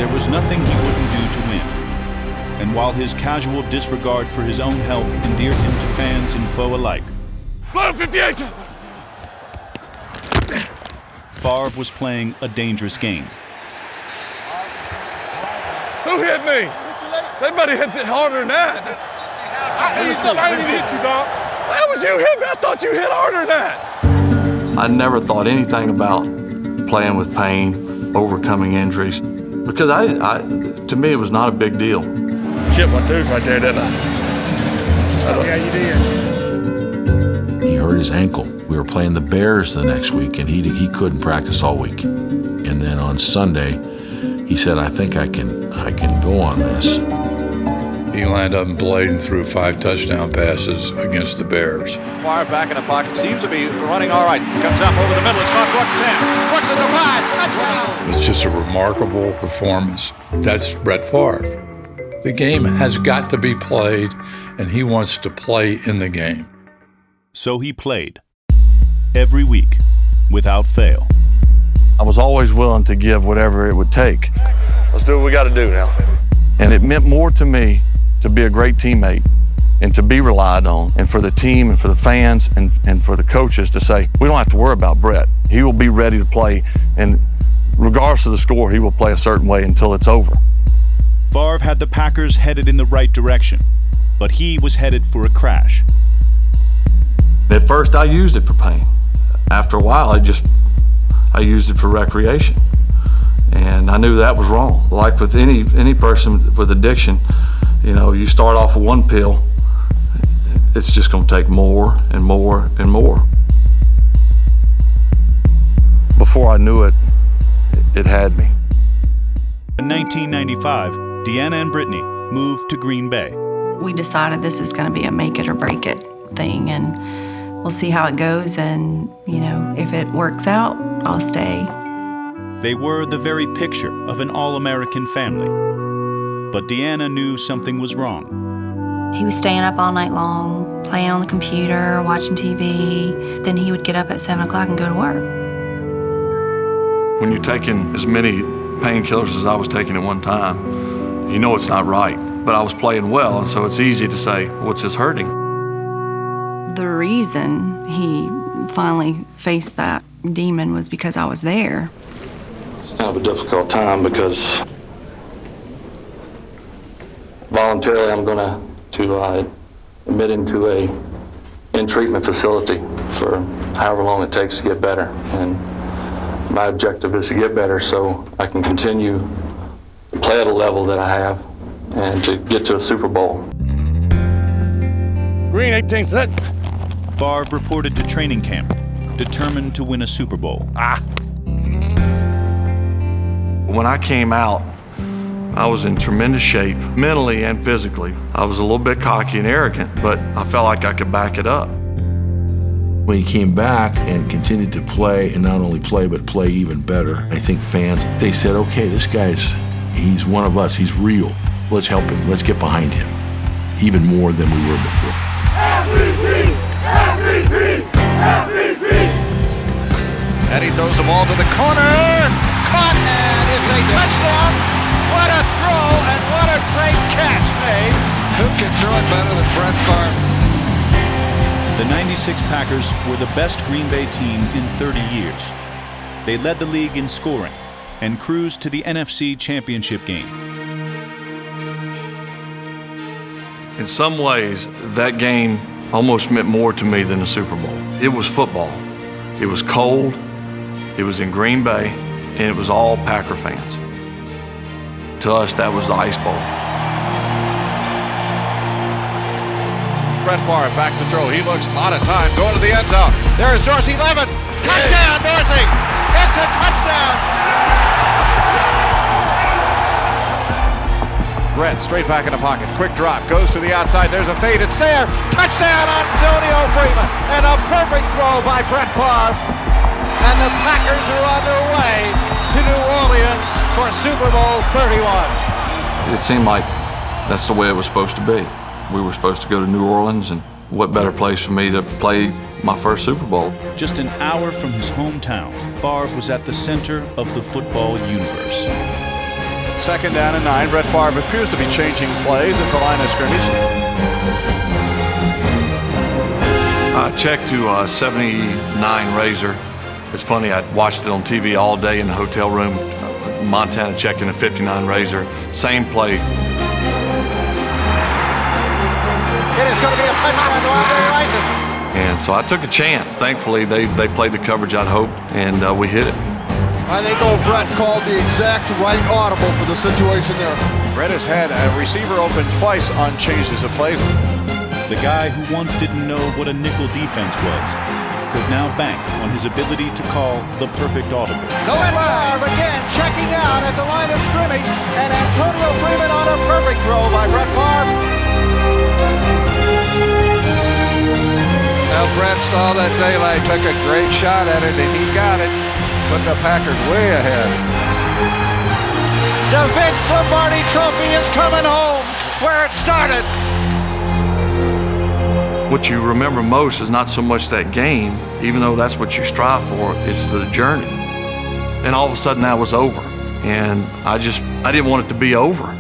there was nothing he wouldn't do to win. And while his casual disregard for his own health endeared him to fans and foe alike, Blow 58! Favre was playing a dangerous game. Who hit me? Somebody hit it harder than that. I didn't hit you, dog. That was you hit me. I thought you hit harder than that. I never thought anything about playing with pain, overcoming injuries, because to me, it was not a big deal. Chipped my tooth right there, didn't I? Yeah, you did. He hurt his ankle. We were playing the Bears the next week, and he couldn't practice all week. And then on Sunday, he said, "I think I can go on this." He lined up and played and threw 5 touchdown passes against the Bears. Favre back in the pocket, seems to be running all right. Comes up over the middle, it's caught Brooks 10. Brooks at the 5, touchdown! It's just a remarkable performance. That's Brett Favre. The game has got to be played, and he wants to play in the game. So he played every week, without fail. I was always willing to give whatever it would take. Let's do what we got to do now. And it meant more to me to be a great teammate and to be relied on, and for the team and for the fans and for the coaches to say, we don't have to worry about Brett. He will be ready to play, and regardless of the score, he will play a certain way until it's over. Favre had the Packers headed in the right direction, but he was headed for a crash. At first, I used it for pain. After a while, I used it for recreation. And I knew that was wrong. Like with any person with addiction, you start off with one pill, it's just gonna take more and more and more. Before I knew it, it had me. In 1995, Deanna and Brittany moved to Green Bay. We decided this is gonna be a make it or break it thing, and we'll see how it goes, and if it works out, I'll stay. They were the very picture of an all-American family. But Deanna knew something was wrong. He was staying up all night long, playing on the computer, watching TV. Then he would get up at 7 o'clock and go to work. When you're taking as many painkillers as I was taking at one time, it's not right. But I was playing well, and so it's easy to say, what's this hurting? The reason he finally faced that demon was because I was there. Kind of a difficult time because voluntarily I'm going to admit into a in-treatment facility for however long it takes to get better. And my objective is to get better so I can continue to play at a level that I have and to get to a Super Bowl. Green 18 set. Favre reported to training camp, determined to win a Super Bowl. When I came out, I was in tremendous shape, mentally and physically. I was a little bit cocky and arrogant, but I felt like I could back it up. When he came back and continued to play, and not only play, but play even better, I think fans, they said, okay, this guy's, he's one of us, he's real. Let's help him, let's get behind him, even more than we were before. MVP! MVP! MVP! And he throws the ball to the corner. Caught, and it's a touchdown. What a throw and what a great catch made. Who can throw it better than Brett Favre? The 96 Packers were the best Green Bay team in 30 years. They led the league in scoring and cruised to the NFC Championship game. In some ways, that game almost meant more to me than the Super Bowl. It was football. It was cold. It was in Green Bay, and it was all Packer fans. To us, that was the Ice Bowl. Brett Favre back to throw. He looks out of time, going to the end zone. There's Dorsey, 11. Touchdown, Dorsey! It's a touchdown! Brett straight back in the pocket. Quick drop, goes to the outside. There's a fade, it's there. Touchdown, Antonio Freeman. And a perfect throw by Brett Favre. And the Packers are on their way to New Orleans for Super Bowl 31. It seemed like that's the way it was supposed to be. We were supposed to go to New Orleans, and what better place for me to play my first Super Bowl. Just an hour from his hometown, Favre was at the center of the football universe. 2nd down and 9. Brett Favre appears to be changing plays at the line of scrimmage. I checked to 79 Razor. It's funny, I watched it on TV all day in the hotel room. Montana checking a 59 Razor. Same play. It is going to be a touchdown to Andre Rison. And so I took a chance. Thankfully, they played the coverage I'd hoped, and we hit it. I think old Brett called the exact right audible for the situation there. Brett has had a receiver open twice on changes of plays. The guy who once didn't know what a nickel defense was could now bank on his ability to call the perfect audible. Brett Favre again checking out at the line of scrimmage, and Antonio Freeman on a perfect throw by Brett Favre. Now Brett saw that daylight, took a great shot at it, and he got it. Put the Packers way ahead. The Vince Lombardi Trophy is coming home where it started. What you remember most is not so much that game, even though that's what you strive for, it's the journey. And all of a sudden that was over. And I didn't want it to be over.